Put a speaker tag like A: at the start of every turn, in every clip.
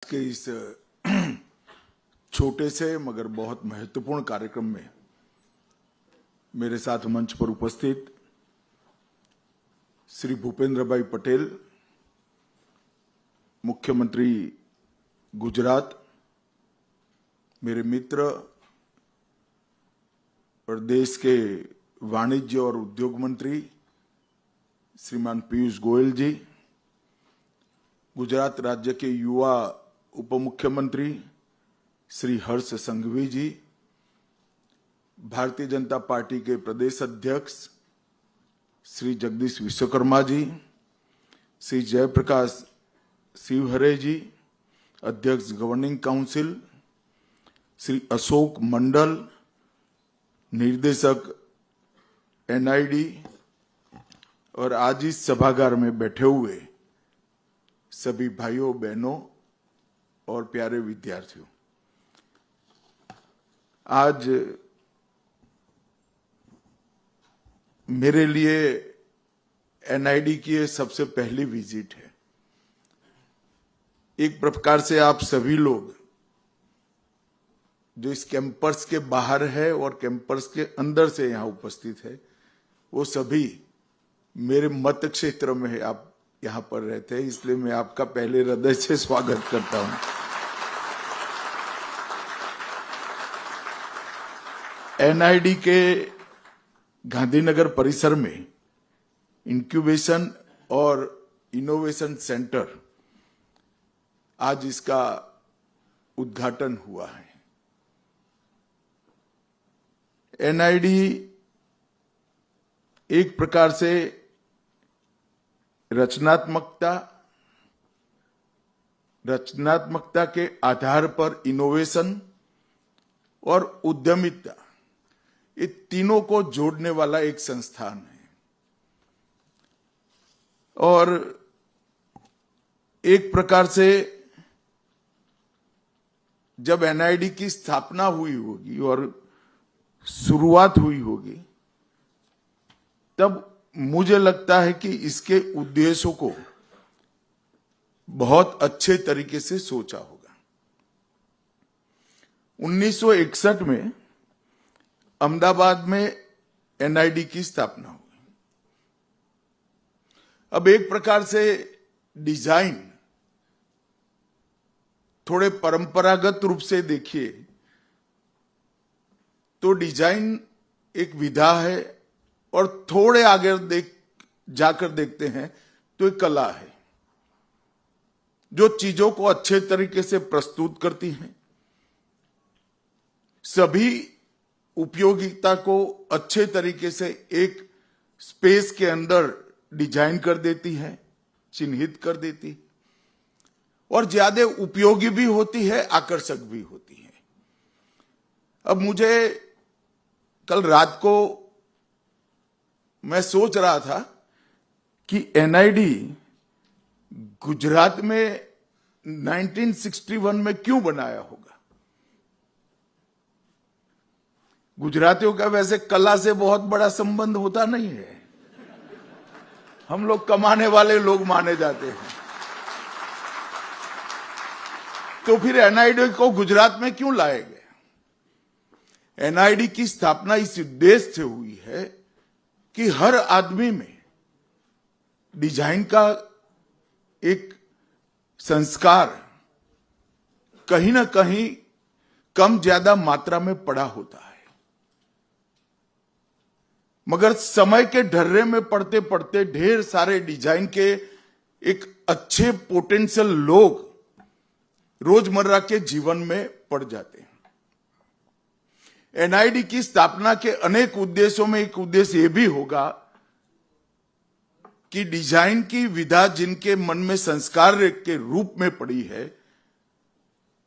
A: के इस छोटे से मगर बहुत महत्वपूर्ण कार्यक्रम में मेरे साथ मंच पर उपस्थित श्री भूपेंद्र भाई पटेल, मुख्यमंत्री गुजरात, मेरे मित्र और देश के वाणिज्य और उद्योग मंत्री श्रीमान पीयूष गोयल जी, गुजरात राज्य के युवा उप मुख्यमंत्री श्री हर्ष संघवी जी, भारतीय जनता पार्टी के प्रदेश अध्यक्ष श्री जगदीश विश्वकर्मा जी, श्री जयप्रकाश शिवहरे जी, अध्यक्ष गवर्निंग काउंसिल श्री अशोक मंडल, निर्देशक एनआईडी और आज इस सभागार में बैठे हुए सभी भाइयों बहनों और प्यारे विद्यार्थियों, आज मेरे लिए एनआईडी की ये सबसे पहली विजिट है। एक प्रकार से आप सभी लोग जो इस कैंपस के बाहर है और कैंपस के अंदर से यहाँ उपस्थित है, वो सभी मेरे मत क्षेत्र में है। आप यहाँ पर रहते हैं, इसलिए मैं आपका पहले हृदय से स्वागत करता हूं। एनआईडी के गांधीनगर परिसर में इंक्यूबेशन और इनोवेशन सेंटर, आज इसका उद्घाटन हुआ है। एनआईडी एक प्रकार से रचनात्मकता के आधार पर इनोवेशन और उद्यमिता, ये तीनों को जोड़ने वाला एक संस्थान है। और एक प्रकार से जब एनआईडी की स्थापना हुई होगी और शुरुआत हुई होगी, तब मुझे लगता है कि इसके उद्देश्यों को बहुत अच्छे तरीके से सोचा होगा। 1961 में अहमदाबाद में एनआईडी की स्थापना हुई। अब एक प्रकार से डिजाइन थोड़े परंपरागत रूप से देखिए तो डिजाइन एक विधा है, और थोड़े आगे जाकर देखते हैं तो एक कला है जो चीजों को अच्छे तरीके से प्रस्तुत करती है, सभी उपयोगिता को अच्छे तरीके से एक स्पेस के अंदर डिजाइन कर देती है, चिन्हित कर देती है, और ज्यादा उपयोगी भी होती है, आकर्षक भी होती है। अब मुझे कल रात को मैं सोच रहा था कि एनआईडी गुजरात में 1961 में क्यों बनाया होगा। गुजरातियों का वैसे कला से बहुत बड़ा संबंध होता नहीं है, हम लोग कमाने वाले लोग माने जाते हैं। तो फिर एनआईडी को गुजरात में क्यों लाए गए। एनआईडी की स्थापना इस उद्देश्य से हुई है कि हर आदमी में डिजाइन का एक संस्कार कहीं ना कहीं कम ज्यादा मात्रा में पड़ा होता है, मगर समय के ढर्रे में पढ़ते पढ़ते ढेर सारे डिजाइन के एक अच्छे पोटेंशियल लोग रोजमर्रा के जीवन में पड़ जाते हैं। एनआईडी की स्थापना के अनेक उद्देश्यों में एक उद्देश्य यह भी होगा कि डिजाइन की विधा जिनके मन में संस्कार के रूप में पड़ी है,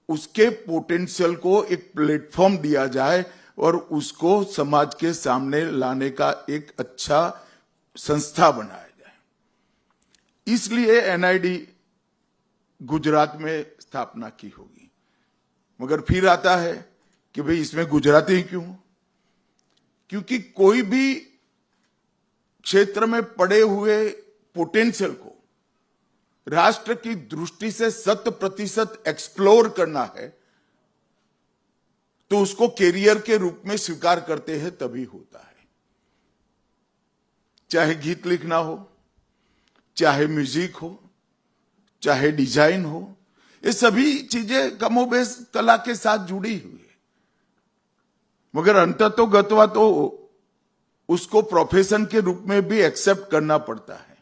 A: उसके पोटेंशियल को एक प्लेटफॉर्म दिया जाए और उसको समाज के सामने लाने का एक अच्छा संस्था बनाया जाए। इसलिए एनआईडी गुजरात में स्थापना की होगी। मगर फिर आता है कि भाई इसमें गुजराती क्यों? क्योंकि कोई भी क्षेत्र में पड़े हुए पोटेंशियल को राष्ट्र की दृष्टि से 100% एक्सप्लोर करना है, तो उसको कैरियर के रूप में स्वीकार करते हैं तभी होता है। चाहे गीत लिखना हो, चाहे म्यूजिक हो, चाहे डिजाइन हो, ये सभी चीजें कमोबेश कला के साथ जुड़ी हुई है। मगर अंततोगत्वा तो उसको प्रोफेशन के रूप में भी एक्सेप्ट करना पड़ता है।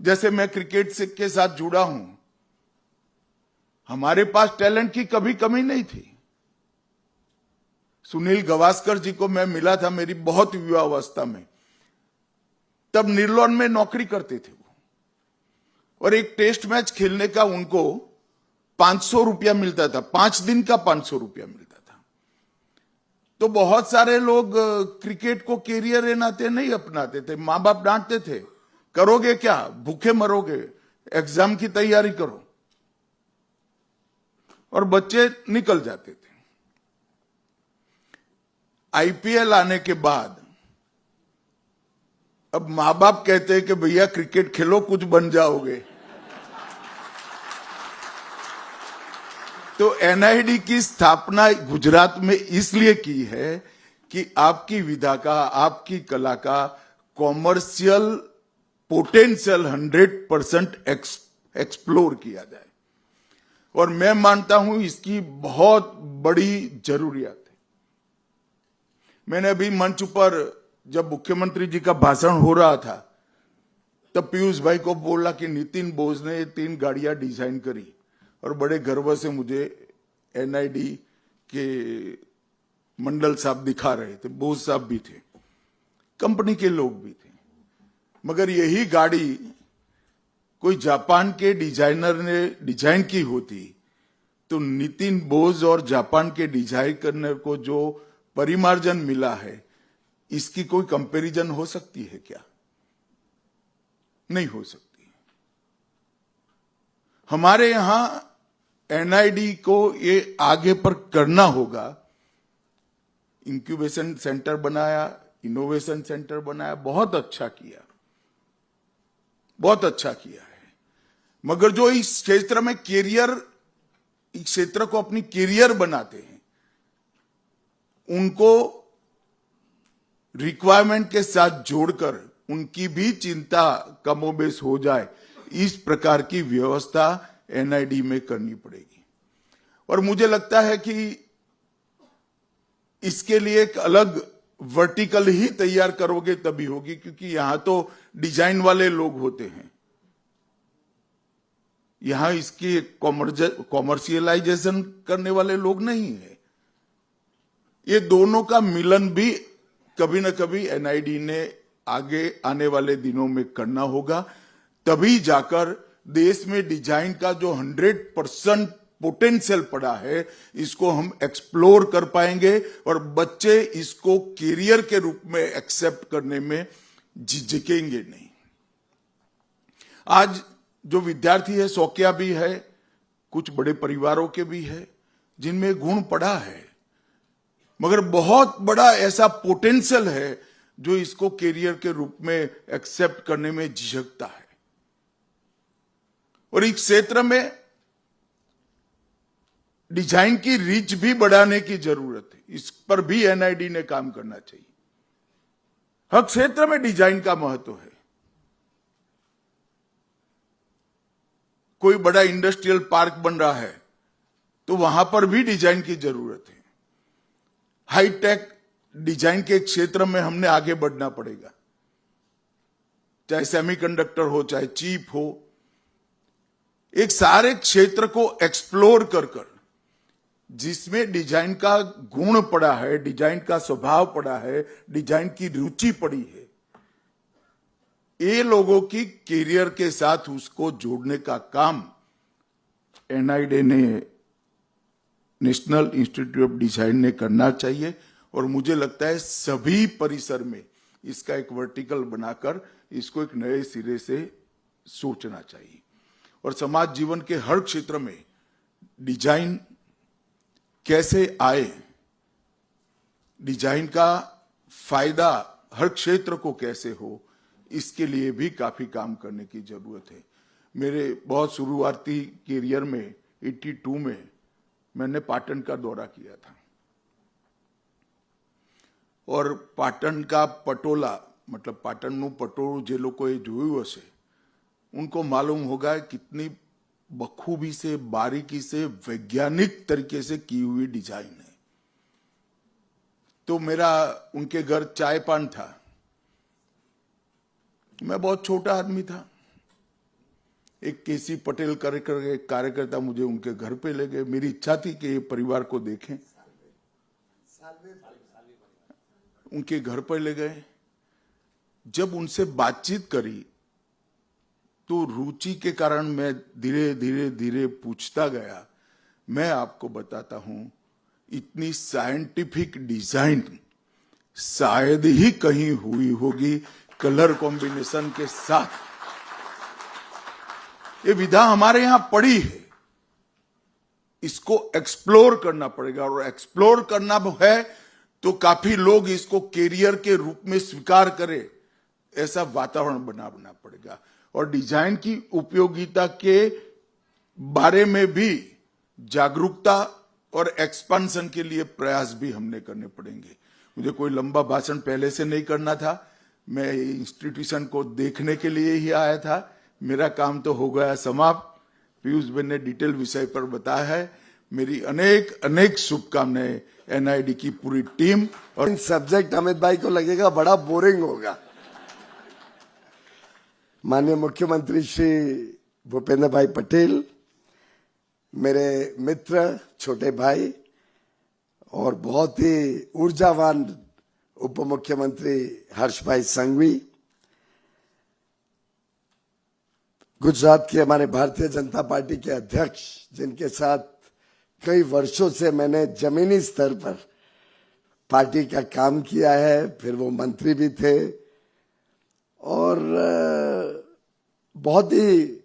A: जैसे मैं क्रिकेट के साथ जुड़ा हूं, हमारे पास टैलेंट की कभी कमी नहीं थी। सुनील गावस्कर जी को मैं मिला था मेरी बहुत युवावस्था में, तब निर्लोन में नौकरी करते थे वो, और एक टेस्ट मैच खेलने का उनको 500 रुपया मिलता था, 5 दिन का 500 रुपया मिलता था। तो बहुत सारे लोग क्रिकेट को कैरियर के नाते नहीं अपनाते थे। मां बाप डांटते थे, करोगे क्या, भूखे मरोगे, एग्जाम की तैयारी करो, और बच्चे निकल जाते थे। आईपीएल आने के बाद अब मां बाप कहते हैं कि भैया क्रिकेट खेलो, कुछ बन जाओगे। तो एनआईडी की स्थापना गुजरात में इसलिए की है कि आपकी विधा का, आपकी कला का कॉमर्शियल पोटेंशियल 100% एक्सप्लोर किया जाए, और मैं मानता हूं इसकी बहुत बड़ी जरूरियत है। मैंने अभी मंच पर जब मुख्यमंत्री जी का भाषण हो रहा था, तब पीयूष भाई को बोला कि नितिन बोस ने 3 गाड़ियां डिजाइन करी, और बड़े गर्व से मुझे एनआईडी के मंडल साहब दिखा रहे थे, बोस साहब भी थे, कंपनी के लोग भी थे। मगर यही गाड़ी कोई जापान के डिजाइनर ने डिजाइन की होती तो नितिन बोस और जापान के डिजाइन करने को जो परिमार्जन मिला है, इसकी कोई कंपैरिजन हो सकती है क्या? नहीं हो सकती। हमारे यहां एनआईडी को ये आगे पर करना होगा। इंक्यूबेशन सेंटर बनाया, इनोवेशन सेंटर बनाया, बहुत अच्छा किया, बहुत अच्छा किया है। मगर जो इस क्षेत्र में कैरियर, इस क्षेत्र को अपनी कैरियर बनाते हैं, उनको रिक्वायरमेंट के साथ जोड़कर उनकी भी चिंता कमोबेश हो जाए, इस प्रकार की व्यवस्था एनआईडी में करनी पड़ेगी। और मुझे लगता है कि इसके लिए एक अलग वर्टिकल ही तैयार करोगे तभी होगी, क्योंकि यहां तो डिजाइन वाले लोग होते हैं, यहां इसकी कॉमर्शियलाइजेशन करने वाले लोग नहीं है। ये दोनों का मिलन भी कभी न कभी एनआईडी ने आगे आने वाले दिनों में करना होगा, तभी जाकर देश में डिजाइन का जो 100% पोटेंशियल पड़ा है, इसको हम एक्सप्लोर कर पाएंगे, और बच्चे इसको कैरियर के रूप में एक्सेप्ट करने में झिझकेंगे नहीं। आज जो विद्यार्थी है, शौकिया भी है, कुछ बड़े परिवारों के भी है, जिनमें गुण पड़ा है, मगर बहुत बड़ा ऐसा पोटेंशियल है जो इसको कैरियर के रूप में एक्सेप्ट करने में झिझकता है। और इस क्षेत्र में डिजाइन की रीच भी बढ़ाने की जरूरत है, इस पर भी एनआईडी ने काम करना चाहिए। हर क्षेत्र में डिजाइन का महत्व है। कोई बड़ा इंडस्ट्रियल पार्क बन रहा है तो वहां पर भी डिजाइन की जरूरत है। हाईटेक डिजाइन के क्षेत्र में हमने आगे बढ़ना पड़ेगा, चाहे सेमीकंडक्टर हो, चाहे चिप हो, एक सारे क्षेत्र को एक्सप्लोर कर कर जिसमें डिजाइन का गुण पड़ा है, डिजाइन का स्वभाव पड़ा है, डिजाइन की रुचि पड़ी है, ये लोगों की कैरियर के साथ उसको जोड़ने का काम एनआईडी ने, नेशनल इंस्टीट्यूट ऑफ डिजाइन ने करना चाहिए। और मुझे लगता है सभी परिसर में इसका एक वर्टिकल बनाकर इसको एक नए सिरे से सोचना चाहिए। और समाज जीवन के हर क्षेत्र में डिजाइन कैसे आए, डिजाइन का फायदा हर क्षेत्र को कैसे हो, इसके लिए भी काफी काम करने की जरूरत है। मेरे बहुत शुरुआती करियर में 82 में मैंने पाटन का दौरा किया था और पाटन का पटोला मतलब पाटनનું પટોળું જે લોકોએ જોયું હશે उनको मालूम होगा कितनी बखूबी से बारीकी से वैज्ञानिक तरीके से की हुई डिजाइन है। तो मेरा उनके घर चाय पान था। मैं बहुत छोटा आदमी था। एक केसी पटेल कार्यकर्ता मुझे उनके घर पे ले गए। मेरी इच्छा थी कि ये परिवार को देखें। उनके घर पर ले गए। जब उनसे बातचीत करी तो रुचि के कारण मैं धीरे धीरे धीरे पूछता गया। मैं आपको बताता हूं, इतनी साइंटिफिक डिजाइन शायद ही कहीं हुई होगी कलर कॉम्बिनेशन के साथ। ये विधा हमारे यहां पड़ी है, इसको एक्सप्लोर करना पड़ेगा और एक्सप्लोर करना है तो काफी लोग इसको कैरियर के रूप में स्वीकार करें, ऐसा वातावरण बनाना पड़ेगा। और डिजाइन की उपयोगिता के बारे में भी जागरूकता और एक्सपेंशन के लिए प्रयास भी हमने करने पड़ेंगे। मुझे कोई लंबा भाषण पहले से नहीं करना था। मैं इंस्टीट्यूशन को देखने के लिए ही आया था। मेरा काम तो हो गया समाप्त। पीयूष बेन ने डिटेल विषय पर बताया है। मेरी अनेक अनेक शुभकामनाएं एनआईडी की पूरी टीम। और
B: सब्जेक्ट अमित भाई को लगेगा बड़ा बोरिंग होगा। माननीय मुख्यमंत्री श्री भूपेंद्र भाई पटेल, मेरे मित्र, छोटे भाई और बहुत ही ऊर्जावान उप मुख्यमंत्री हर्ष भाई संघवी, गुजरात के हमारे भारतीय जनता पार्टी के अध्यक्ष, जिनके साथ कई वर्षों से मैंने जमीनी स्तर पर पार्टी का काम किया है, फिर वो मंत्री भी थे और बहुत ही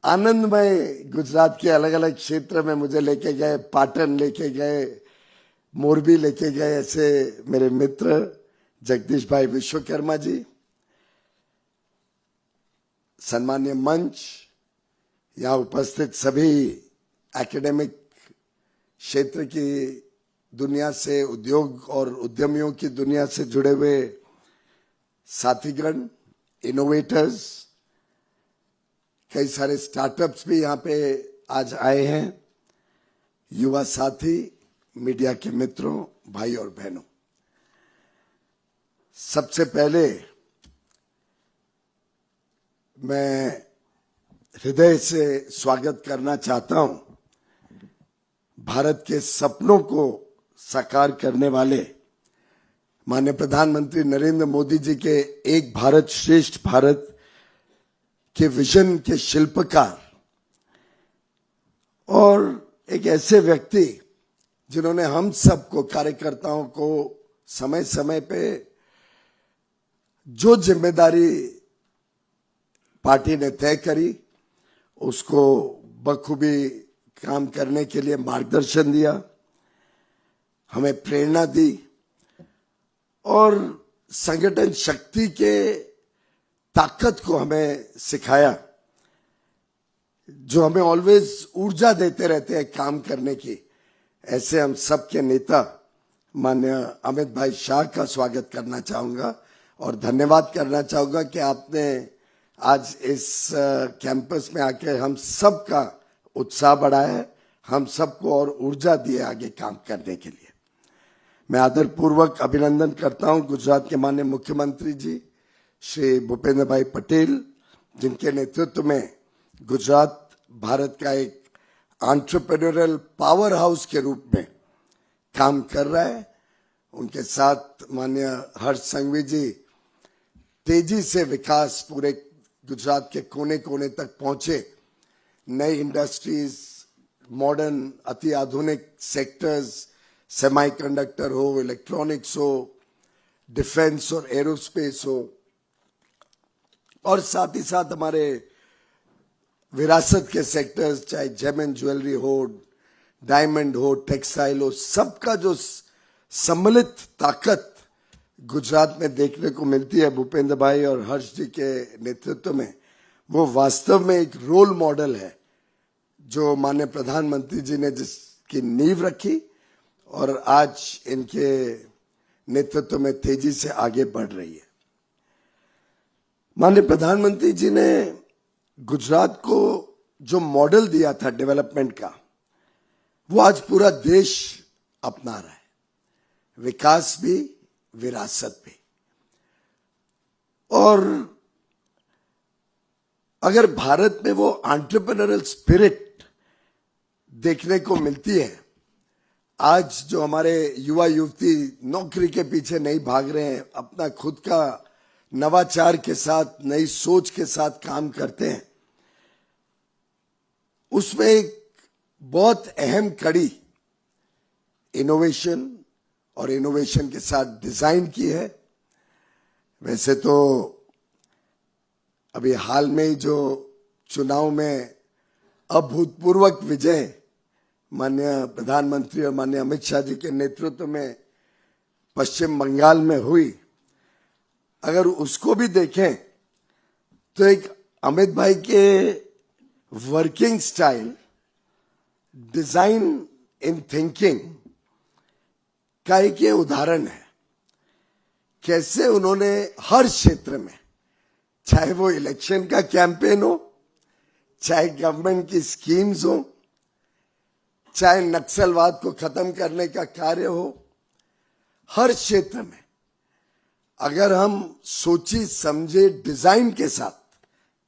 B: आनंदमय गुजरात के अलग अलग क्षेत्र में मुझे लेके गए, पाटन लेके गए, मोरबी लेके गए। ऐसे मेरे मित्र जगदीश भाई विश्वकर्मा जी, सम्मानीय मंच, यहाँ उपस्थित सभी एकेडमिक क्षेत्र की दुनिया से, उद्योग और उद्यमियों की दुनिया से जुड़े हुए साथीगण, इनोवेटर्स, कई सारे स्टार्टअप्स भी यहाँ पे आज आए हैं, युवा साथी, मीडिया के मित्रों, भाई और बहनों, सबसे पहले मैं हृदय से स्वागत करना चाहता हूं भारत के सपनों को साकार करने वाले माननीय प्रधानमंत्री नरेंद्र मोदी जी के एक भारत श्रेष्ठ भारत के विजन के शिल्पकार और एक ऐसे व्यक्ति जिन्होंने हम सबको, कार्यकर्ताओं को, समय समय पे जो जिम्मेदारी पार्टी ने तय करी उसको बखूबी काम करने के लिए मार्गदर्शन दिया, हमें प्रेरणा दी और संगठन शक्ति के ताकत को हमें सिखाया, जो हमें ऑलवेज ऊर्जा देते रहते हैं काम करने की। ऐसे हम सबके नेता माननीय अमित भाई शाह का स्वागत करना चाहूंगा और धन्यवाद करना चाहूंगा कि आपने आज इस कैंपस में आके हम सबका उत्साह बढ़ाया है, हम सबको और ऊर्जा दी है आगे काम करने के लिए। मैं आदरपूर्वक अभिनंदन करता हूं गुजरात के माननीय मुख्यमंत्री जी श्री भूपेंद्र भाई पटेल, जिनके नेतृत्व में गुजरात भारत का एक एंटरप्रेन्योरियल पावर हाउस के रूप में काम कर रहा है। उनके साथ माननीय हर्ष संघवी जी तेजी से विकास पूरे गुजरात के कोने कोने तक पहुंचे। नई इंडस्ट्रीज, मॉडर्न अति आधुनिक सेक्टर्स, सेमीकंडक्टर हो, इलेक्ट्रॉनिक्स हो, डिफेंस और एरोस्पेस हो, और साथ ही साथ हमारे विरासत के सेक्टर्स, चाहे जेम एंड ज्वेलरी हो, डायमंड हो, टेक्सटाइल हो, सबका जो सम्मिलित ताकत गुजरात में देखने को मिलती है भूपेंद्र भाई और हर्ष जी के नेतृत्व में, वो वास्तव में एक रोल मॉडल है जो माननीय प्रधानमंत्री जी ने जिसकी नींव रखी और आज इनके नेतृत्व में तेजी से आगे बढ़ रही है। माननीय प्रधानमंत्री जी ने गुजरात को जो मॉडल दिया था डेवलपमेंट का, वो आज पूरा देश अपना रहा है, विकास भी विरासत भी। और अगर भारत में वो एंटरप्रेन्योरियल स्पिरिट देखने को मिलती है, आज जो हमारे युवा युवती नौकरी के पीछे नहीं भाग रहे हैं, अपना खुद का नवाचार के साथ नई सोच के साथ काम करते हैं, उसमें एक बहुत अहम कड़ी इनोवेशन और इनोवेशन के साथ डिजाइन की है। वैसे तो अभी हाल में ही जो चुनाव में अभूतपूर्व विजय माननीय प्रधानमंत्री और माननीय अमित शाह जी के नेतृत्व में पश्चिम बंगाल में हुई, अगर उसको भी देखें तो एक अमित भाई के working style, design in thinking का एक ये उदाहरण है, कैसे उन्होंने हर क्षेत्र में, चाहे वो इलेक्शन का कैंपेन हो, चाहे गवर्नमेंट की स्कीम्स हो, चाहे नक्सलवाद को खत्म करने का कार्य हो, हर क्षेत्र में अगर हम सोची समझे डिजाइन के साथ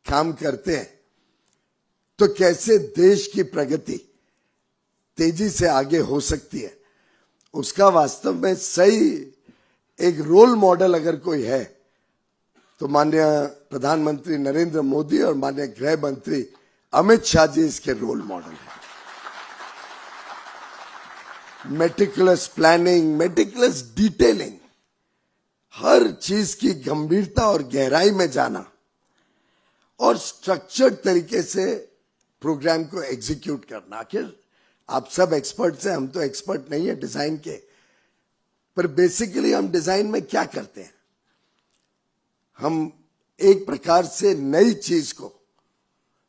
B: काम करते हैं तो कैसे देश की प्रगति तेजी से आगे हो सकती है, उसका वास्तव में सही एक रोल मॉडल अगर कोई है तो माननीय प्रधानमंत्री नरेंद्र मोदी और माननीय गृह मंत्री अमित शाह जी इसके रोल मॉडल हैं। मेटिकुलस प्लानिंग, मेटिकुलस डिटेलिंग, हर चीज की गंभीरता और गहराई में जाना और स्ट्रक्चर्ड तरीके से प्रोग्राम को एग्जीक्यूट करना। आखिर आप सब एक्सपर्ट्स हैं, हम तो एक्सपर्ट नहीं है डिजाइन के, पर बेसिकली हम डिजाइन में क्या करते हैं, हम एक प्रकार से नई चीज को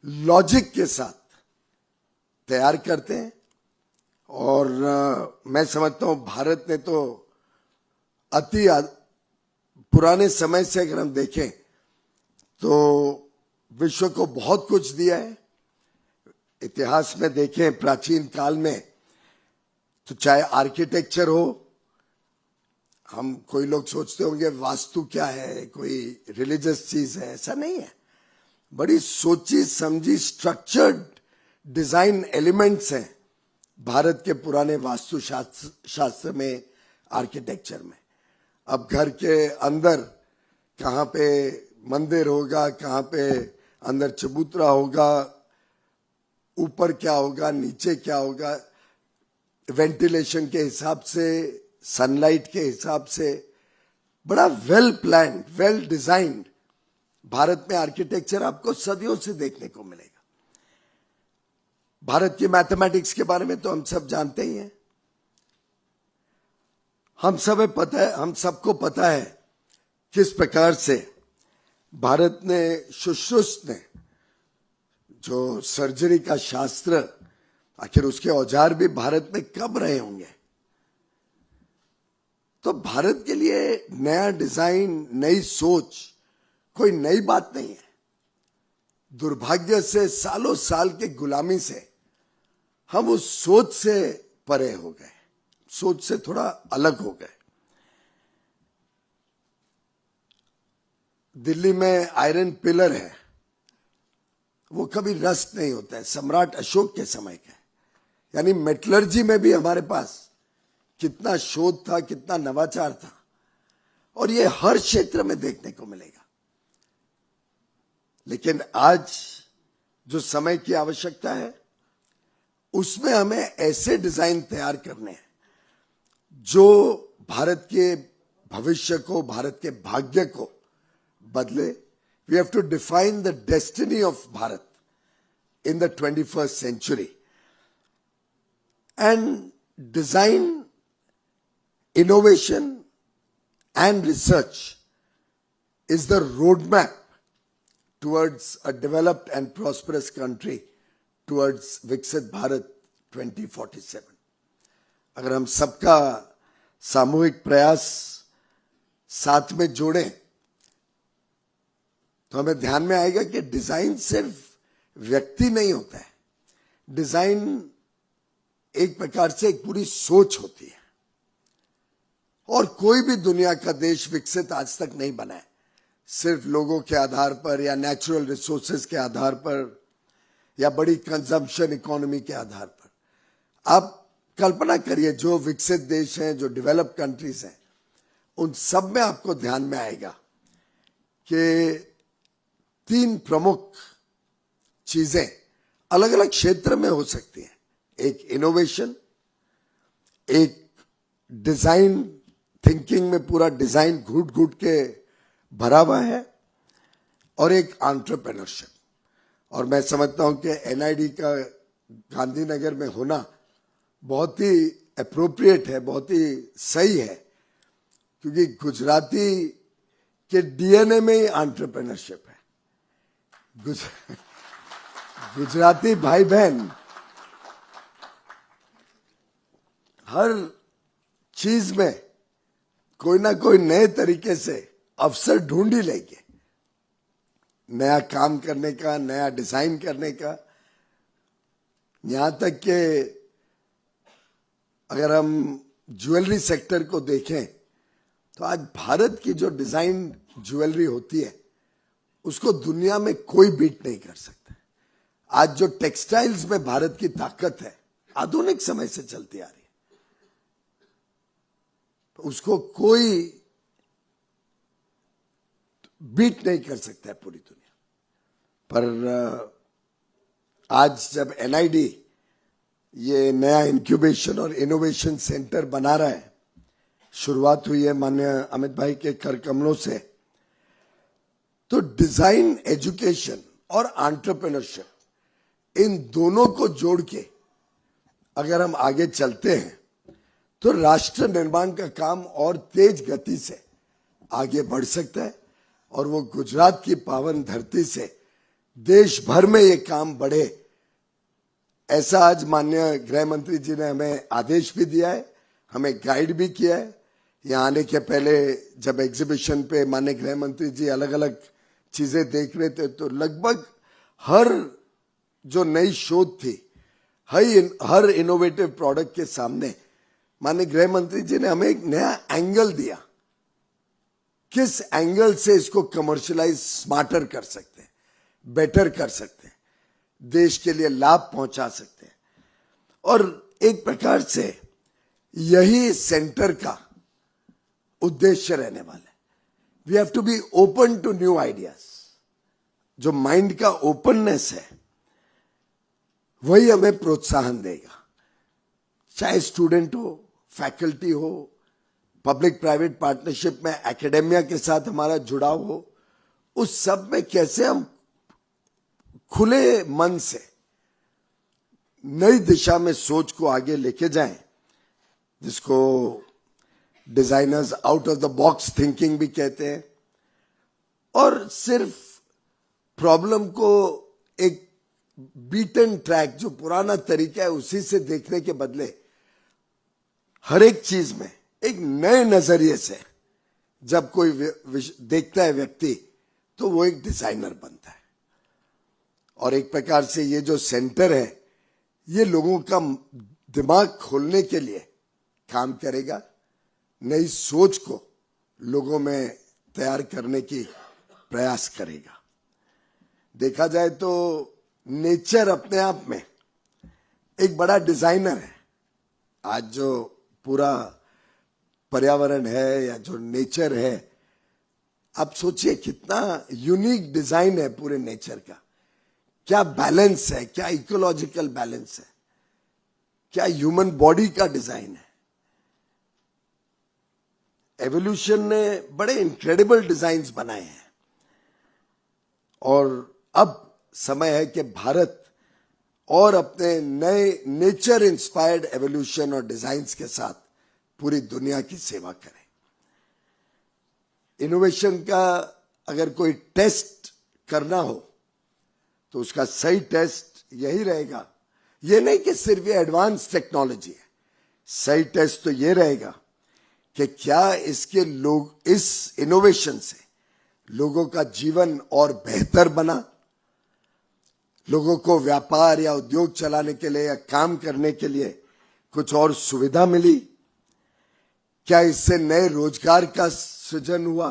B: लॉजिक के साथ तैयार करते हैं। और मैं समझता हूं भारत ने तो पुराने समय से अगर हम देखें तो विश्व को बहुत कुछ दिया है। इतिहास में देखें प्राचीन काल में तो चाहे आर्किटेक्चर हो, हम कोई लोग सोचते होंगे वास्तु क्या है, कोई रिलीजियस चीज है, ऐसा नहीं है। बड़ी सोची समझी स्ट्रक्चर्ड डिजाइन एलिमेंट्स हैं भारत के पुराने वास्तु शास्त्र में, आर्किटेक्चर में। अब घर के अंदर कहाँ पे मंदिर होगा, कहाँ पे अंदर चबूतरा होगा, ऊपर क्या होगा, नीचे क्या होगा, वेंटिलेशन के हिसाब से, सनलाइट के हिसाब से, बड़ा well planned, well designed Bharat में आर्किटेक्चर आपको सदियों से देखने को मिलेगा। भारत की मैथमेटिक्स के बारे में तो हम सब जानते ही हैं। हम सबको पता है किस प्रकार से भारत ने, शुश्रुत ने जो सर्जरी का शास्त्र, आखिर उसके औजार भी भारत में कब रहे होंगे। तो भारत के लिए नया डिजाइन, नई सोच कोई नई बात नहीं है। दुर्भाग्य से सालों साल के गुलामी से हम उस सोच से परे हो गए, सोच से थोड़ा अलग हो गए। दिल्ली में आयरन पिलर है, वो कभी रस्ट नहीं होता है, सम्राट अशोक के समय का। यानी मेटलर्जी में भी हमारे पास कितना शोध था, कितना नवाचार था, और ये हर क्षेत्र में देखने को मिलेगा। लेकिन आज जो समय की आवश्यकता है उसमें हमें ऐसे डिजाइन तैयार करने हैं जो भारत के भविष्य को, भारत के भाग्य को बदले। We have to define the destiny of Bharat in the 21st century and design, innovation and research is the roadmap towards a developed and prosperous country, towards Viksit Bharat 2047. अगर हम सबका सामूहिक प्रयास साथ में जोड़ें तो हमें ध्यान में आएगा कि डिजाइन सिर्फ व्यक्ति नहीं होता है, डिजाइन एक प्रकार से एक पूरी सोच होती है। और कोई भी दुनिया का देश विकसित आज तक नहीं बना है सिर्फ लोगों के आधार पर या नेचुरल रिसोर्सेज के आधार पर या बड़ी कंजम्पशन इकोनॉमी के आधार पर। आप कल्पना करिए जो विकसित देश हैं, जो डेवलप्ड कंट्रीज हैं, उन सब में आपको ध्यान में आएगा कि 3 प्रमुख चीजें अलग अलग क्षेत्र में हो सकती हैं। एक इनोवेशन, एक डिजाइन थिंकिंग में पूरा डिजाइन घुट घुट के भरा हुआ है, और एक एंटरप्रेन्योरशिप। और मैं समझता हूं कि एनआईडी का गांधीनगर में होना बहुत ही एप्रोप्रिएट है, बहुत ही सही है, क्योंकि गुजराती के डीएनए में ही एंटरप्रेन्योरशिप है। गुजराती भाई बहन हर चीज में कोई ना कोई नए तरीके से अवसर ढूंढ ही लेंगे, नया काम करने का, नया डिजाइन करने का। यहां तक कि अगर हम ज्वेलरी सेक्टर को देखें तो आज भारत की जो डिजाइन ज्वेलरी होती है उसको दुनिया में कोई बीट नहीं कर सकता। आज जो टेक्सटाइल्स में भारत की ताकत है, आधुनिक समय से चलती आ रही है, तो उसको कोई बीट नहीं कर सकता है पूरी दुनिया। पर आज जब एनआईडी ये नया इंक्यूबेशन और इनोवेशन सेंटर बना रहा है, शुरुआत हुई है माननीय अमित भाई के कर कमलों से, तो डिजाइन एजुकेशन और एंटरप्रेन्योरशिप इन दोनों को जोड़ के अगर हम आगे चलते हैं तो राष्ट्र निर्माण का काम और तेज गति से आगे बढ़ सकता है, और वो गुजरात की पावन धरती से देश भर में ये काम बढ़े, ऐसा आज माननीय गृह मंत्री जी ने हमें आदेश भी दिया है, हमें गाइड भी किया है। यहाँ आने के पहले जब एग्जीबिशन पे माननीय गृह मंत्री जी अलग अलग चीजें देख रहे थे तो लगभग हर जो नई शोध थी, हर इनोवेटिव प्रोडक्ट के सामने माननीय गृह मंत्री जी ने हमें एक नया एंगल दिया, किस एंगल से इसको कमर्शियलाइज स्मार्टर कर सकते हैं, बेटर कर सकते हैं, देश के लिए लाभ पहुंचा सकते हैं। और एक प्रकार से यही सेंटर का उद्देश्य रहने वाला है। We have to be open to new ideas. जो माइंड का ओपननेस है वही हमें प्रोत्साहन देगा, चाहे स्टूडेंट हो, फैकल्टी हो, पब्लिक प्राइवेट पार्टनरशिप में एकेडेमिया के साथ हमारा जुड़ाव हो, उस सब में कैसे हम खुले मन से नई दिशा में सोच को आगे लेके जाएं, जिसको designers out of the box thinking भी कहते हैं। और सिर्फ प्रॉब्लम को एक बीटन ट्रैक, जो पुराना तरीका है उसी से देखने के बदले हर एक चीज में एक नए नजरिए से जब कोई देखता है व्यक्ति, तो वो एक डिजाइनर बनता है। और एक प्रकार से ये जो सेंटर है ये लोगों का दिमाग खोलने के लिए काम करेगा, नई सोच को लोगों में तैयार करने की प्रयास करेगा। देखा जाए तो नेचर अपने आप में एक बड़ा डिजाइनर है। आज जो पूरा पर्यावरण है या जो नेचर है, आप सोचिए कितना यूनिक डिजाइन है पूरे नेचर का, क्या बैलेंस है, क्या इकोलॉजिकल बैलेंस है, क्या ह्यूमन बॉडी का डिजाइन है। एवोल्यूशन ने बड़े इनक्रेडिबल डिजाइन्स बनाए हैं, और अब समय है कि भारत और अपने नए नेचर इंस्पायर्ड एवोल्यूशन और डिजाइन्स के साथ पूरी दुनिया की सेवा करे। इनोवेशन का अगर कोई टेस्ट करना हो तो उसका सही टेस्ट यही रहेगा। ये नहीं कि सिर्फ ये एडवांस टेक्नोलॉजी है, सही टेस्ट तो ये रहेगा कि क्या इसके लोग इस इनोवेशन से लोगों का जीवन और बेहतर बना, लोगों को व्यापार या उद्योग चलाने के लिए या काम करने के लिए कुछ और सुविधा मिली, क्या इससे नए रोजगार का सृजन हुआ,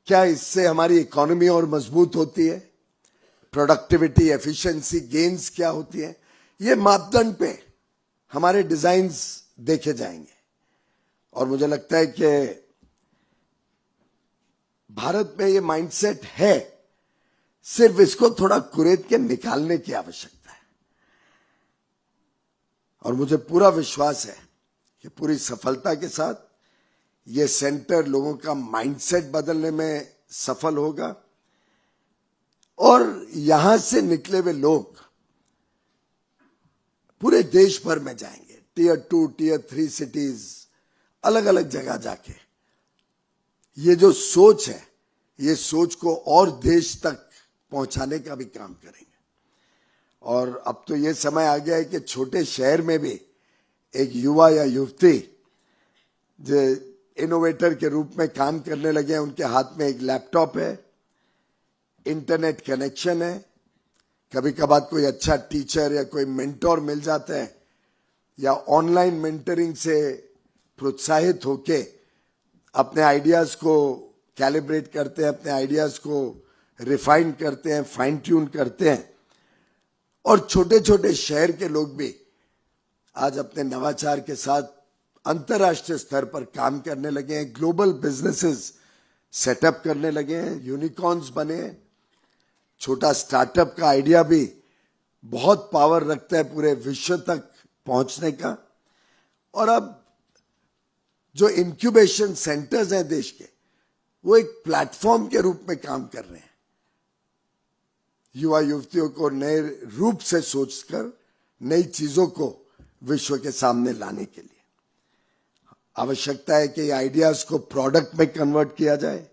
B: क्या इससे हमारी इकोनॉमी और मजबूत होती है, प्रोडक्टिविटी एफिशिएंसी गेन्स क्या होती है। ये मापदंड पे हमारे डिजाइन्स देखे जाएंगे और मुझे लगता है कि भारत में ये माइंडसेट है, सिर्फ इसको थोड़ा कुरेद के निकालने की आवश्यकता है। और मुझे पूरा विश्वास है कि पूरी सफलता के साथ ये सेंटर लोगों का माइंडसेट बदलने में सफल होगा और यहां से निकले हुए लोग पूरे देश भर में जाएंगे, टियर 2, टियर 3 सिटीज, अलग अलग जगह जाके ये जो सोच है, ये सोच को और देश तक पहुंचाने का भी काम करेंगे। और अब तो ये समय आ गया है कि छोटे शहर में भी एक युवा या युवती जो इनोवेटर के रूप में काम करने लगे हैं, उनके हाथ में एक लैपटॉप है, इंटरनेट कनेक्शन है, कभी कभार कोई अच्छा टीचर या कोई मेंटोर मिल जाता है या ऑनलाइन मेंटरिंग से प्रोत्साहित होके अपने आइडियाज को कैलिब्रेट करते हैं, अपने आइडियाज को रिफाइन करते हैं, फाइन ट्यून करते हैं। और छोटे छोटे शहर के लोग भी आज अपने नवाचार के साथ अंतर्राष्ट्रीय स्तर पर काम करने लगे हैं, ग्लोबल बिजनेसेस सेटअप करने लगे हैं, यूनिकॉर्न्स बने हैं। छोटा स्टार्टअप का आइडिया भी बहुत पावर रखता है पूरे विश्व तक पहुंचने का। और अब जो इंक्यूबेशन सेंटर्स हैं देश के, वो एक प्लेटफॉर्म के रूप में काम कर रहे हैं, युवा युवतियों को नए रूप से सोचकर नई चीजों को विश्व के सामने लाने के लिए। आवश्यकता है कि ये आइडियाज को प्रोडक्ट में कन्वर्ट किया जाए,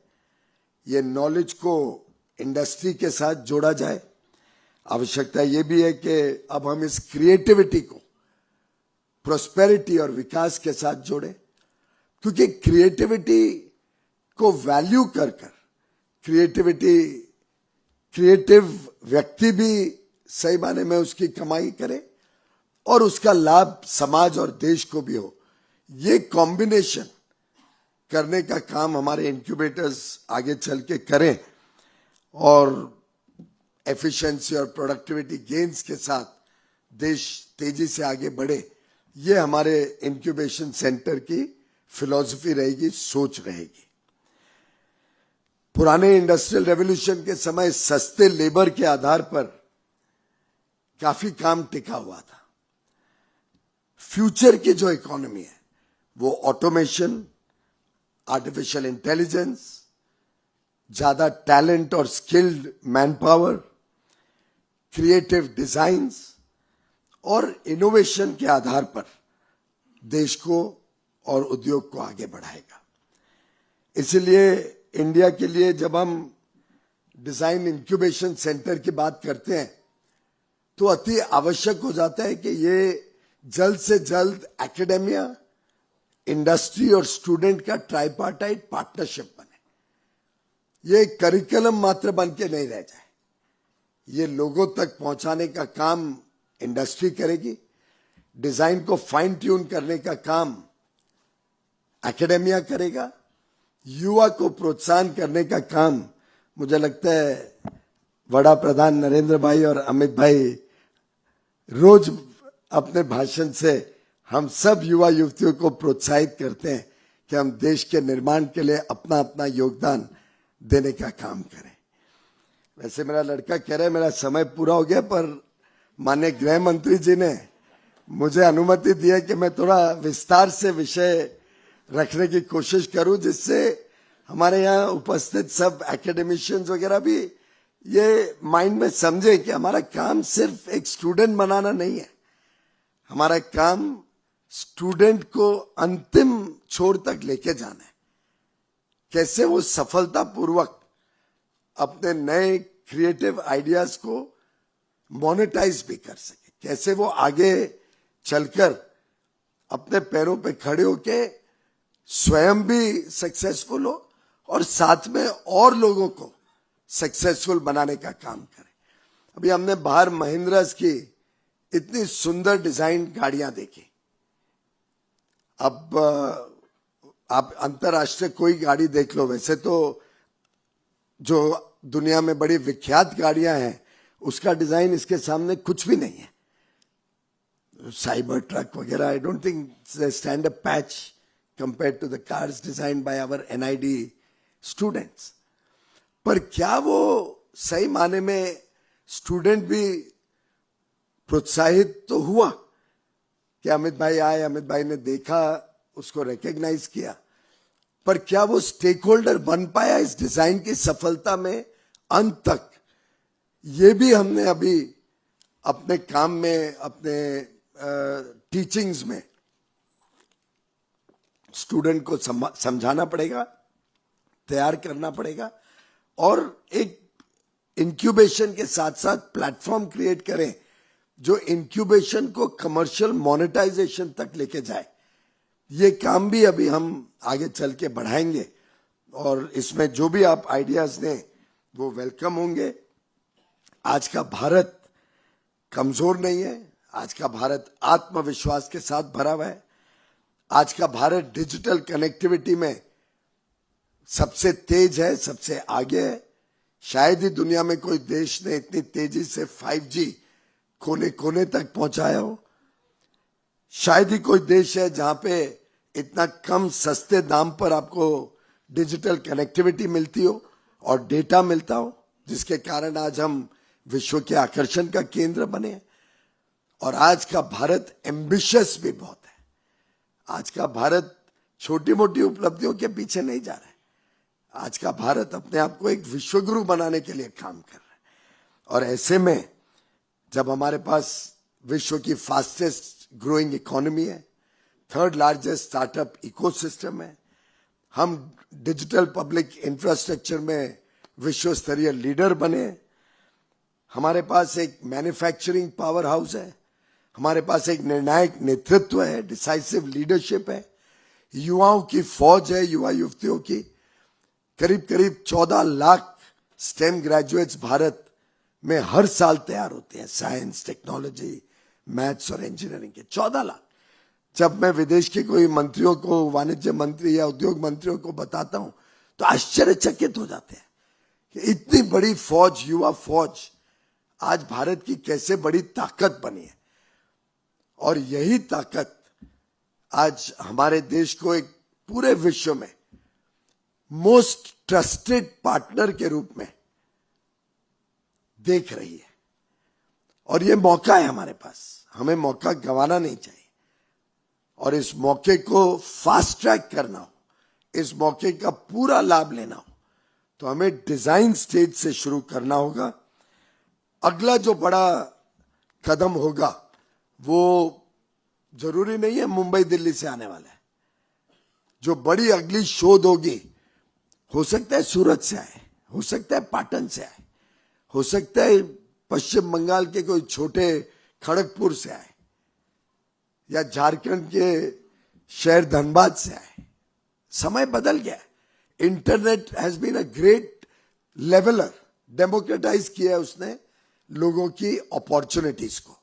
B: ये नॉलेज को इंडस्ट्री के साथ जोड़ा जाए। आवश्यकता ये भी है कि अब हम इस क्रिएटिविटी को प्रोस्पेरिटी और विकास के साथ जोड़ें, क्योंकि क्रिएटिविटी को वैल्यू कर क्रिएटिव व्यक्ति भी सही माने में उसकी कमाई करे और उसका लाभ समाज और देश को भी हो। ये कॉम्बिनेशन करने का काम हमारे इंक्यूबेटर्स आगे चल के करें और एफिशिएंसी और प्रोडक्टिविटी गेन्स के साथ देश तेजी से आगे बढ़े। ये हमारे इंक्यूबेशन सेंटर की फिलॉसफी रहेगी, सोच रहेगी। पुराने इंडस्ट्रियल रेवोल्यूशन के समय सस्ते लेबर के आधार पर काफी काम टिका हुआ था। फ्यूचर की जो इकोनॉमी है वो ऑटोमेशन, आर्टिफिशियल इंटेलिजेंस, ज्यादा टैलेंट और skilled man power, creative designs और इनोवेशन के आधार पर देश को और उद्योग को आगे बढ़ाएगा। इसलिए इंडिया के लिए जब हम डिजाइन इंक्यूबेशन सेंटर की बात करते हैं तो अति आवश्यक हो जाता है कि ये जल्द से जल्द एकेडेमिया, इंडस्ट्री और स्टूडेंट का ट्राइपार्टाइट पार्टनरशिप बने। ये करिकुलम मात्र बन के नहीं रह जाए, ये लोगों तक पहुंचाने का काम इंडस्ट्री करेगी, डिजाइन को फाइन ट्यून करने का काम एकेडेमिया करेगा, युवा को प्रोत्साहन करने का काम मुझे लगता है वड़ा प्रधान नरेंद्र भाई और अमित भाई रोज अपने भाषण से हम सब युवा युवतियों को प्रोत्साहित करते हैं कि हम देश के निर्माण के लिए अपना अपना योगदान देने का काम करें। वैसे मेरा लड़का कह रहा है मेरा समय पूरा हो गया, पर माननीय गृह मंत्री जी ने मुझे अनुमति दी है कि मैं थोड़ा विस्तार से विषय रखने की कोशिश करूं, जिससे हमारे यहाँ उपस्थित सब एकेडमिशियंस वगैरह भी ये माइंड में समझे कि हमारा काम सिर्फ एक स्टूडेंट बनाना नहीं है, हमारा काम स्टूडेंट को अंतिम छोर तक लेके जाना है। कैसे वो सफलतापूर्वक अपने नए क्रिएटिव आइडियाज को मोनेटाइज भी कर सके, कैसे वो आगे चलकर अपने पैरों पे खड़े होके स्वयं भी सक्सेसफुल हो और साथ में और लोगों को सक्सेसफुल बनाने का काम करे। अभी हमने बाहर महिंद्रास की इतनी सुंदर डिजाइन गाड़ियां देखी। अब आप अंतरराष्ट्रीय कोई गाड़ी देख लो, वैसे तो जो दुनिया में बड़ी विख्यात गाड़ियां हैं उसका डिजाइन इसके सामने कुछ भी नहीं है। साइबर ट्रक वगैरह, I don't think they stand a patch compared to the cars design by our NID students. पर क्या वो सही माने में स्टूडेंट भी प्रोत्साहित तो हुआ कि अमित भाई आए, अमित भाई ने देखा, उसको रिकॉग्नाइज किया, पर क्या वो स्टेक होल्डर बन पाया इस डिजाइन की सफलता में अंत तक? ये भी हमने अभी अपने काम में, अपने टीचिंग्स में स्टूडेंट को समझाना पड़ेगा, तैयार करना पड़ेगा और एक इंक्यूबेशन के साथ साथ प्लेटफॉर्म क्रिएट करें जो इंक्यूबेशन को कमर्शियल मोनेटाइजेशन तक लेके जाए। ये काम भी अभी हम आगे चल के बढ़ाएंगे और इसमें जो भी आप आइडियाज दें वो वेलकम होंगे। आज का भारत कमजोर नहीं है, आज का भारत आत्मविश्वास के साथ भरा हुआ है। आज का भारत डिजिटल कनेक्टिविटी में सबसे तेज है, सबसे आगे है। शायद ही दुनिया में कोई देश ने इतनी तेजी से 5G कोने कोने तक पहुंचाया हो। शायद ही कोई देश है जहां पे इतना कम सस्ते दाम पर आपको डिजिटल कनेक्टिविटी मिलती हो और डेटा मिलता हो, जिसके कारण आज हम विश्व के आकर्षण का केंद्र बने हैं। और आज का भारत एम्बिशियस भी बहुत है। आज का भारत छोटी मोटी उपलब्धियों के पीछे नहीं जा रहा है। आज का भारत अपने आप को एक विश्वगुरु बनाने के लिए काम कर रहा है। और ऐसे में जब हमारे पास विश्व की फास्टेस्ट ग्रोइंग इकोनॉमी है, थर्ड लार्जेस्ट स्टार्टअप इकोसिस्टम है, हम डिजिटल पब्लिक इंफ्रास्ट्रक्चर में विश्व स्तरीय लीडर बने, हमारे पास एक मैन्युफैक्चरिंग पावर हाउस है, हमारे पास एक निर्णायक नेतृत्व है, डिसाइसिव लीडरशिप है, युवाओं की फौज है, युवा युवतियों की। करीब करीब 14 लाख स्टेम ग्रेजुएट्स भारत में हर साल तैयार होते हैं, साइंस, टेक्नोलॉजी, मैथ्स और इंजीनियरिंग के 14 लाख। जब मैं विदेश के कोई मंत्रियों को, वाणिज्य मंत्री या उद्योग मंत्रियों को बताता हूं तो आश्चर्यचकित हो जाते हैं कि इतनी बड़ी फौज, युवा फौज आज भारत की कैसे बड़ी ताकत बनी है। और यही ताकत आज हमारे देश को एक पूरे विश्व में मोस्ट ट्रस्टेड पार्टनर के रूप में देख रही है। और ये मौका है हमारे पास, हमें मौका गंवाना नहीं चाहिए। और इस मौके को फास्ट ट्रैक करना हो, इस मौके का पूरा लाभ लेना हो, तो हमें डिजाइन स्टेज से शुरू करना होगा। अगला जो बड़ा कदम होगा वो जरूरी नहीं है मुंबई दिल्ली से आने वाला है। जो बड़ी अगली शोध होगी, हो सकता है सूरत से आए, हो सकता है पाटन से आए, हो सकता है पश्चिम बंगाल के कोई छोटे खड़गपुर से आए या झारखंड के शहर धनबाद से आए। समय बदल गया है। Internet has been a great leveller, democratise किया है उसने लोगों की अपॉर्चुनिटीज को।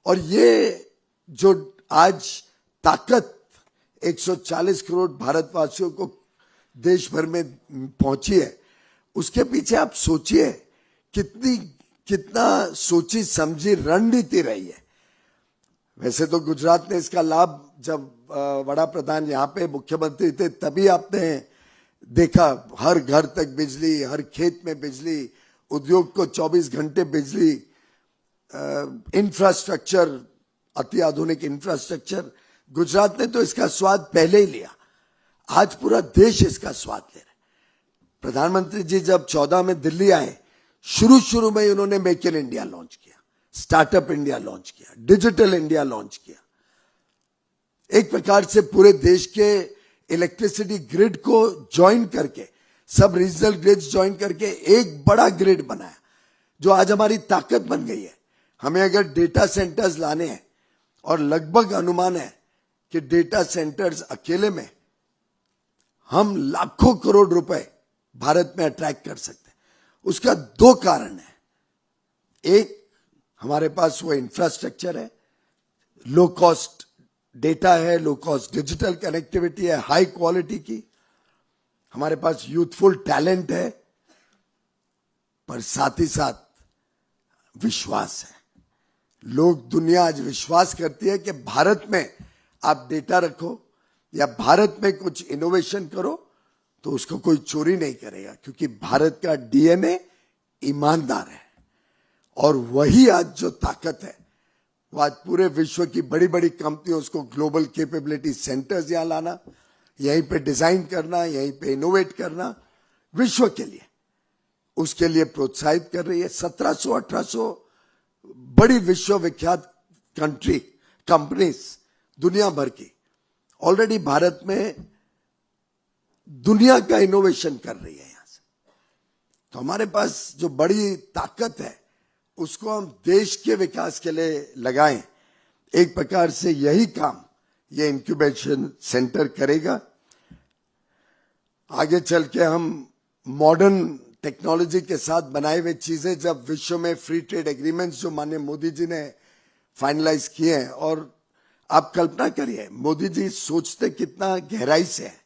B: और ये जो आज ताकत 140 करोड़ भारतवासियों को देश भर में पहुंची है, उसके पीछे आप सोचिए कितना सोची समझी रणनीति रही है। वैसे तो गुजरात ने इसका लाभ, जब वड़ा प्रधान यहाँ पे मुख्यमंत्री थे तभी आपने देखा, हर घर तक बिजली, हर खेत में बिजली, उद्योग को 24 घंटे बिजली, इंफ्रास्ट्रक्चर, अति आधुनिक इंफ्रास्ट्रक्चर। गुजरात ने तो इसका स्वाद पहले ही लिया, आज पूरा देश इसका स्वाद ले रहा है। प्रधानमंत्री जी जब 14 में दिल्ली आए, शुरू में उन्होंने मेक इन इंडिया लॉन्च किया, स्टार्टअप इंडिया लॉन्च किया, डिजिटल इंडिया लॉन्च किया। एक प्रकार से पूरे देश के इलेक्ट्रिसिटी ग्रिड को ज्वाइन करके, सब रीजनल ग्रिड्स ज्वाइन करके एक बड़ा ग्रिड बनाया, जो आज हमारी ताकत बन गई है। हमें अगर डेटा सेंटर्स लाने हैं, और लगभग अनुमान है कि डेटा सेंटर्स अकेले में हम लाखों करोड़ रुपए भारत में अट्रैक्ट कर सकते हैं। उसका दो कारण है। एक, हमारे पास वो इंफ्रास्ट्रक्चर है, लो कॉस्ट डेटा है, लो कॉस्ट डिजिटल कनेक्टिविटी है, हाई क्वालिटी की, हमारे पास यूथफुल टैलेंट है, पर साथ ही साथ विश्वास है। लोग, दुनिया आज विश्वास करती है कि भारत में आप डेटा रखो या भारत में कुछ इनोवेशन करो तो उसको कोई चोरी नहीं करेगा, क्योंकि भारत का डीएनए ईमानदार है। और वही आज जो ताकत है, वो आज पूरे विश्व की बड़ी बड़ी कंपनियों, उसको ग्लोबल कैपेबिलिटी सेंटर्स यहां लाना, यहीं पे डिजाइन करना, यहीं पे इनोवेट करना, विश्व के लिए, उसके लिए प्रोत्साहित कर रही है। 1700-1800 बड़ी विश्व विख्यात कंपनीज दुनिया भर की ऑलरेडी भारत में दुनिया का इनोवेशन कर रही है यहां से। तो हमारे पास जो बड़ी ताकत है, उसको हम देश के विकास के लिए लगाएं। एक प्रकार से यही काम ये इंक्यूबेशन सेंटर करेगा। आगे चल के हम मॉडर्न टेक्नोलॉजी के साथ बनाए हुए चीजें, जब विश्व में फ्री ट्रेड एग्रीमेंट्स जो माननीय मोदी जी ने फाइनलाइज किए हैं, और आप कल्पना करिए मोदी जी सोचते कितना गहराई से है।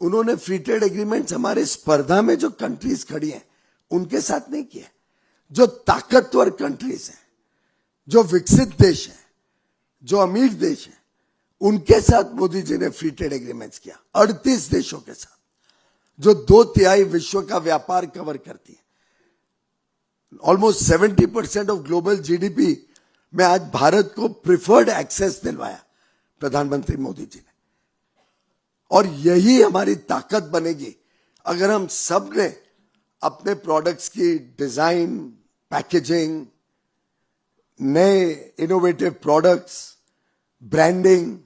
B: उन्होंने फ्री ट्रेड एग्रीमेंट्स हमारे स्पर्धा में जो कंट्रीज खड़ी हैं उनके साथ नहीं किए, जो ताकतवर कंट्रीज हैं, जो विकसित देश हैं, जो अमीर देश हैं, उनके साथ मोदी जी ने फ्री ट्रेड एग्रीमेंट्स किया। 38 देशों के साथ, जो 2/3 विश्व का व्यापार कवर करती है। ऑलमोस्ट 70% ऑफ ग्लोबल जीडीपी में आज भारत को प्रिफर्ड एक्सेस दिलवाया प्रधानमंत्री मोदी जी ने। और यही हमारी ताकत बनेगी अगर हम सब ने अपने प्रोडक्ट्स की डिजाइन, पैकेजिंग, नए इनोवेटिव प्रोडक्ट्स, ब्रांडिंग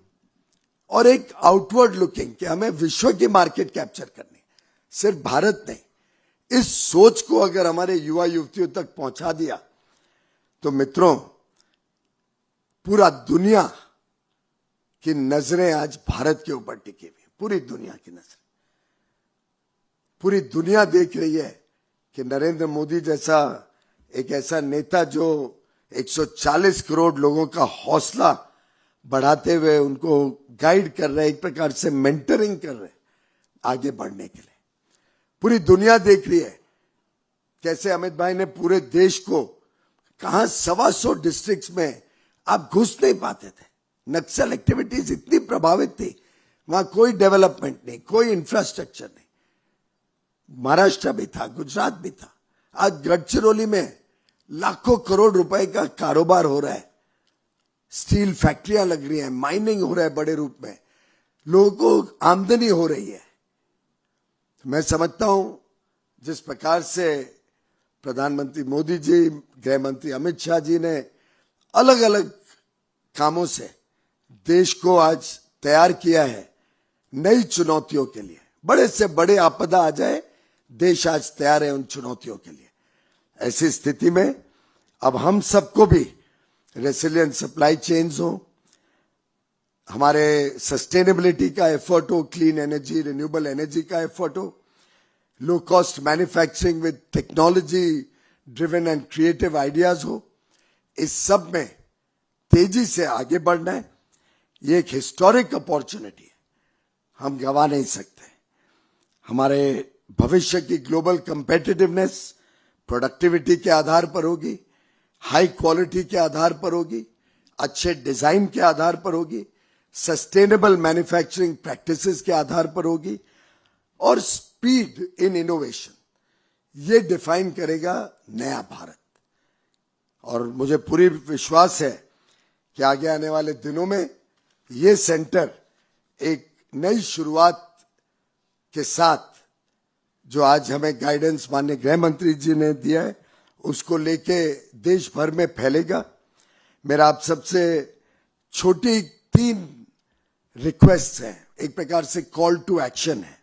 B: और एक आउटवर्ड लुकिंग कि हमें विश्व की मार्केट कैप्चर करनी, सिर्फ भारत नहीं, इस सोच को अगर हमारे युवा युवतियों तक पहुंचा दिया तो मित्रों, पूरा दुनिया की नजरें आज भारत के ऊपर टिकी हुई, पूरी दुनिया की नजरें, पूरी दुनिया देख रही है कि नरेंद्र मोदी जैसा एक ऐसा नेता जो 140 करोड़ लोगों का हौसला बढ़ाते हुए उनको गाइड कर रहे, एक प्रकार से मेंटरिंग कर रहे आगे बढ़ने के लिए। पूरी दुनिया देख रही है कैसे अमित भाई ने पूरे देश को, कहां 125 डिस्ट्रिक्ट्स में आप घुस नहीं पाते थे, नक्सल एक्टिविटीज इतनी प्रभावित थी, वहां कोई डेवलपमेंट नहीं, कोई इंफ्रास्ट्रक्चर नहीं। महाराष्ट्र भी था, गुजरात भी था, आज गढ़चिरौली में लाखों करोड़ रुपए का कारोबार हो रहा है, स्टील फैक्ट्रियां लग रही हैं, माइनिंग हो रहा है बड़े रूप में, लोगों को आमदनी हो रही है। मैं समझता हूं जिस प्रकार से प्रधानमंत्री मोदी जी, गृह मंत्री अमित शाह जी ने अलग अलग कामों से देश को आज तैयार किया है नई चुनौतियों के लिए, बड़े से बड़े आपदा आ जाए, देश आज तैयार है उन चुनौतियों के लिए। ऐसी स्थिति में अब हम सबको भी रेसिलिएंट सप्लाई चेन्स हो, हमारे सस्टेनेबिलिटी का एफर्ट हो, क्लीन एनर्जी, रिन्यूएबल एनर्जी का एफर्ट हो, low cost manufacturing with technology driven and creative ideas हो, इस सब में तेजी से आगे बढ़ना है। ये एक हिस्टोरिक अपॉर्चुनिटी है, हम गवा नहीं सकते। हमारे भविष्य की ग्लोबल कंपेटिटिवनेस प्रोडक्टिविटी के आधार पर होगी, हाई क्वालिटी के आधार पर होगी, अच्छे डिजाइन के आधार पर होगी, सस्टेनेबल मैन्युफैक्चरिंग प्रैक्टिसेस के आधार पर होगी, और स्पीड इन इनोवेशन, ये डिफाइन करेगा नया भारत। और मुझे पूरी विश्वास है कि आगे आने वाले दिनों में ये सेंटर एक नई शुरुआत के साथ, जो आज हमें गाइडेंस माननीय गृह मंत्री जी ने दिया है, उसको लेके देश भर में फैलेगा। मेरा आप सबसे छोटी 3 रिक्वेस्ट हैं। एक प्रकार से कॉल टू एक्शन है,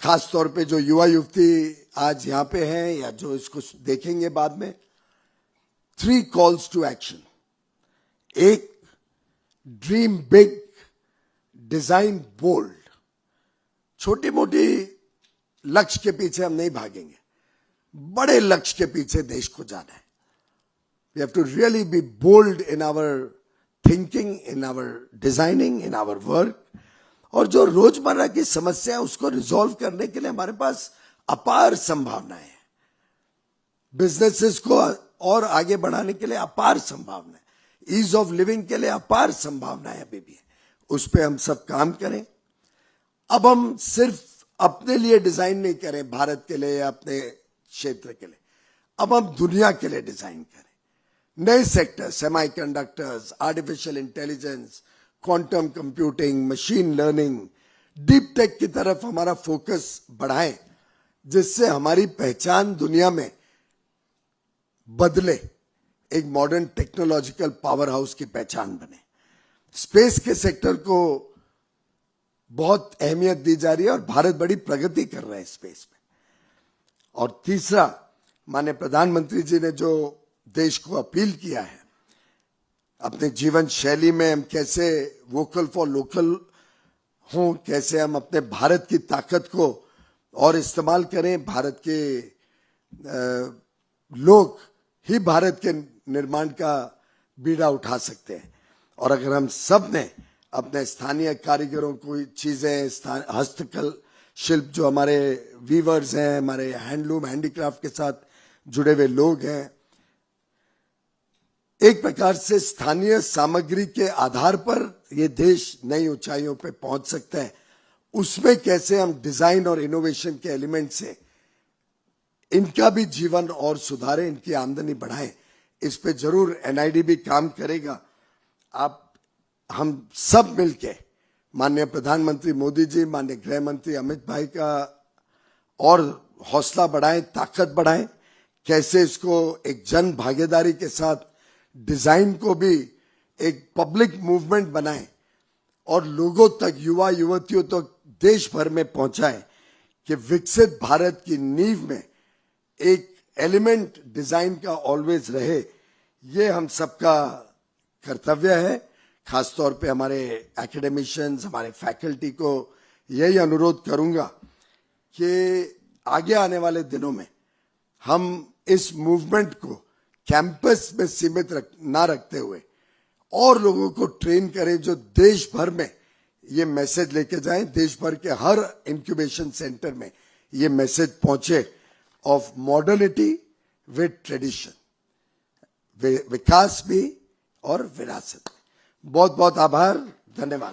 B: खास तौर पे जो युवा युवती आज यहाँ पे हैं या जो इसको देखेंगे बाद में। 3 कॉल्स टू एक्शन। एक, ड्रीम बिग, डिजाइन बोल्ड। छोटी मोटी लक्ष्य के पीछे हम नहीं भागेंगे, बड़े लक्ष्य के पीछे देश को जाना है। We have to really be bold in our thinking, in our designing, in our work. और जो रोजमर्रा की समस्या है उसको रिजॉल्व करने के लिए हमारे पास अपार संभावनाएं हैं। बिजनेसेस को और आगे बढ़ाने के लिए अपार संभावनाएं, ईज ऑफ लिविंग के लिए अपार संभावनाएं अभी भी है। उस पर हम सब काम करें। अब हम सिर्फ अपने लिए डिजाइन नहीं करें, भारत के लिए या अपने क्षेत्र के लिए, अब हम दुनिया के लिए डिजाइन करें। नए sector, semi conductors, artificial intelligence, quantum computing, machine learning, deep tech की तरफ हमारा फोकस बढ़ाएं, जिससे हमारी पहचान दुनिया में बदले, एक मॉडर्न टेक्नोलॉजिकल पावर हाउस की पहचान बने। स्पेस के सेक्टर को बहुत अहमियत दी जा रही है और भारत बड़ी प्रगति कर रहा है स्पेस में। और तीसरा, माननीय प्रधानमंत्री जी ने जो देश को अपील किया है, अपने जीवन शैली में हम कैसे वोकल फॉर लोकल हों, कैसे हम अपने भारत की ताकत को और इस्तेमाल करें। भारत के लोग ही भारत के निर्माण का बीड़ा उठा सकते हैं। और अगर हम सब ने अपने स्थानीय कारीगरों को चीजें, हस्तकला शिल्प, जो हमारे वीवर्स हैं, हमारे हैंडलूम हैंडीक्राफ्ट के साथ जुड़े हुए लोग हैं, एक प्रकार से स्थानीय सामग्री के आधार पर ये देश नई ऊंचाइयों पे पहुंच सकता है। उसमें कैसे हम डिजाइन और इनोवेशन के एलिमेंट से इनका भी जीवन और सुधारें, इनकी आमदनी बढ़ाएं, इस पे जरूर एनआईडीबी काम करेगा। हम सब मिलके माननीय प्रधानमंत्री मोदी जी, माननीय गृह मंत्री अमित भाई का और हौसला बढ़ाएं, ताकत बढ़ाएं, कैसे इसको एक जन भागीदारी के साथ डिजाइन को भी एक पब्लिक मूवमेंट बनाएं और लोगों तक, युवा युवतियों तक देश भर में पहुंचाएं कि विकसित भारत की नींव में एक एलिमेंट डिजाइन का ऑलवेज रहे। ये हम सबका कर्तव्य है। खासतौर पे हमारे एकेडमिशियंस, हमारे फैकल्टी को यही अनुरोध करूंगा कि आगे आने वाले दिनों में हम इस मूवमेंट को कैंपस में सीमित ना रखते हुए और लोगों को ट्रेन करें, जो देश भर में ये मैसेज लेके जाएं, देश भर के हर इंक्यूबेशन सेंटर में ये मैसेज पहुंचे ऑफ मॉडर्निटी विद ट्रेडिशन, विकास भी और विरासत। बहुत बहुत आभार, धन्यवाद।